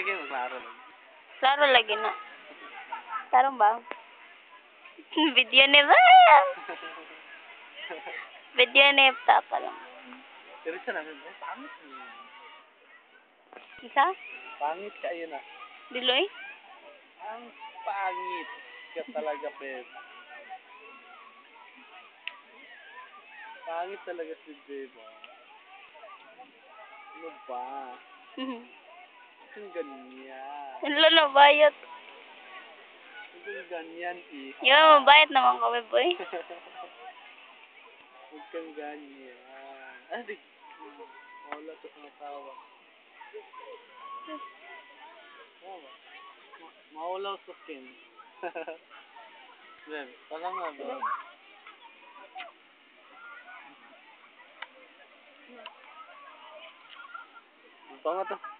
Sige, maglaro lang. Klaro lagi na. Tarong ba? Video ni ba? Video ni tapa lang. Pero siya namin, pangit. Isa? Pangit kayo na. Diloy? Ang pangit ka talaga, Beb. Pangit talaga si Beb. Ano ba? Kung ganyan. Wala na bayat. Kung ganyan, eh. Yung mabayat naman kami, boy. Huwag kang ganyan. Di. Wala ito sa tawag. Maulaw sa skin. Beb, parang nga, Beb. Bangat ah.